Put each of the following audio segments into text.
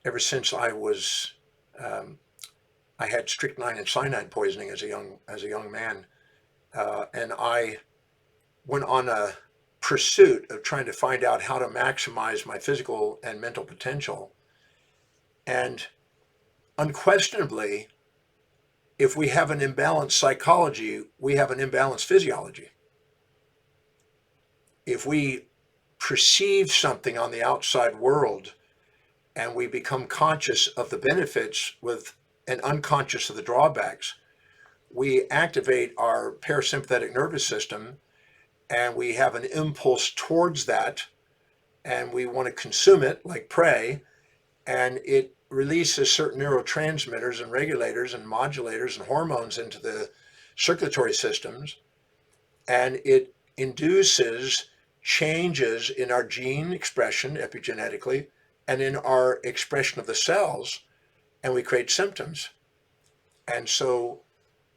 ever since I had strychnine and cyanide poisoning as a young man, and I went on a pursuit of trying to find out how to maximize my physical and mental potential. And unquestionably, if we have an imbalanced psychology, we have an imbalanced physiology. If we perceive something on the outside world and we become conscious of the benefits with and unconscious of the drawbacks, we activate our parasympathetic nervous system and we have an impulse towards that, and we want to consume it like prey, and it releases certain neurotransmitters and regulators and modulators and hormones into the circulatory systems, and it induces changes in our gene expression epigenetically and in our expression of the cells, and we create symptoms. And so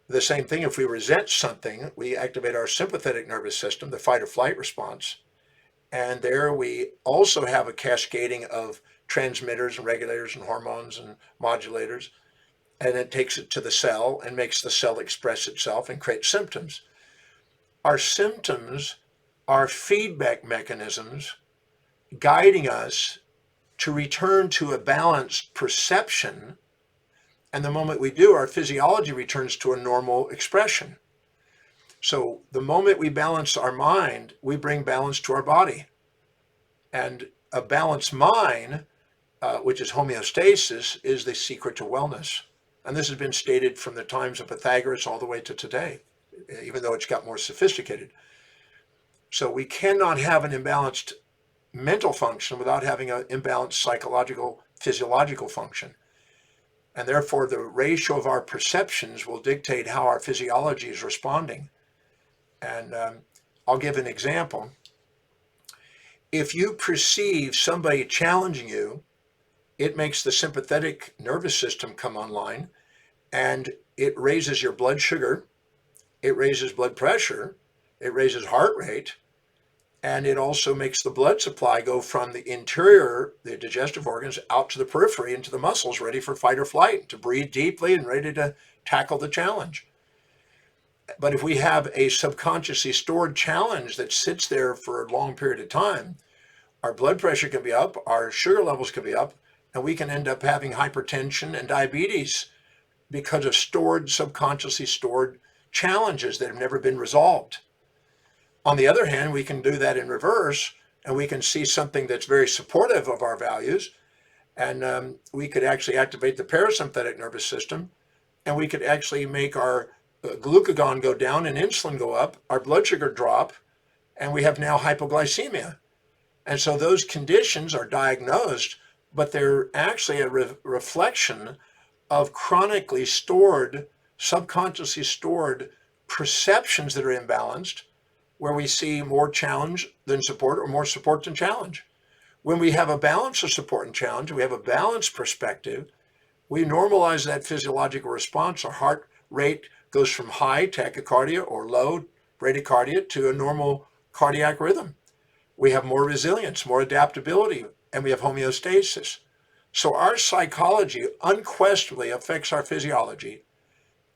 the same thing, if we resent something, we activate our sympathetic nervous system, the fight or flight response. And there we also have a cascading of transmitters and regulators and hormones and modulators. And it takes it to the cell and makes the cell express itself and create symptoms. Our symptoms are feedback mechanisms guiding us to return to a balanced perception. And the moment we do, our physiology returns to a normal expression. So the moment we balance our mind, we bring balance to our body. And a balanced mind, which is homeostasis, is the secret to wellness. And this has been stated from the times of Pythagoras all the way to today, even though it's got more sophisticated. So we cannot have an imbalanced mental function without having an imbalanced psychological, physiological function. And therefore, the ratio of our perceptions will dictate how our physiology is responding. And I'll give an example. If you perceive somebody challenging you, it makes the sympathetic nervous system come online, and it raises your blood sugar, it raises blood pressure, it raises heart rate, and it also makes the blood supply go from the interior, the digestive organs, out to the periphery, into the muscles, ready for fight or flight, to breathe deeply and ready to tackle the challenge. But if we have a subconsciously stored challenge that sits there for a long period of time, our blood pressure can be up, our sugar levels can be up, and we can end up having hypertension and diabetes because of subconsciously stored challenges that have never been resolved. On the other hand, we can do that in reverse, and we can see something that's very supportive of our values, and we could actually activate the parasympathetic nervous system, and we could actually make our glucagon go down and insulin go up, our blood sugar drop, and we have now hypoglycemia. And so those conditions are diagnosed, but they're actually a reflection of chronically stored, subconsciously stored perceptions that are imbalanced, where we see more challenge than support or more support than challenge. When we have a balance of support and challenge, we have a balanced perspective, we normalize that physiological response. Our heart rate goes from high tachycardia or low bradycardia to a normal cardiac rhythm. We have more resilience, more adaptability, and we have homeostasis. So our psychology unquestionably affects our physiology,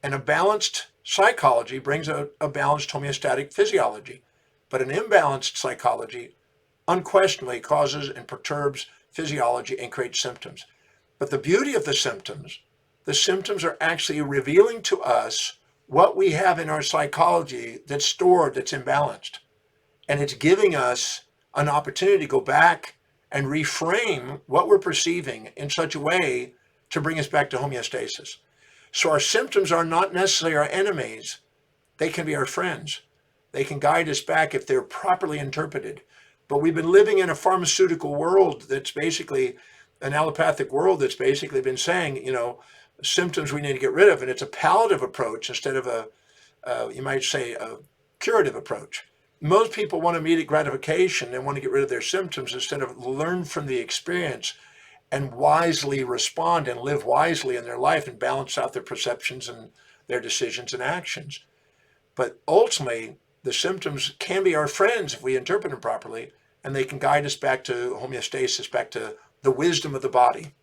and a balanced psychology brings a balanced homeostatic physiology. But an imbalanced psychology unquestionably causes and perturbs physiology and creates symptoms. But the beauty of the symptoms are actually revealing to us what we have in our psychology that's stored, that's imbalanced. And it's giving us an opportunity to go back and reframe what we're perceiving in such a way to bring us back to homeostasis. So our symptoms are not necessarily our enemies. They can be our friends. They can guide us back if they're properly interpreted. But we've been living in a pharmaceutical world that's basically an allopathic world that's basically been saying, symptoms we need to get rid of. And it's a palliative approach instead of you might say, a curative approach. Most people want immediate gratification and want to get rid of their symptoms instead of learn from the experience and wisely respond and live wisely in their life and balance out their perceptions and their decisions and actions. But ultimately, the symptoms can be our friends if we interpret them properly, and they can guide us back to homeostasis, back to the wisdom of the body.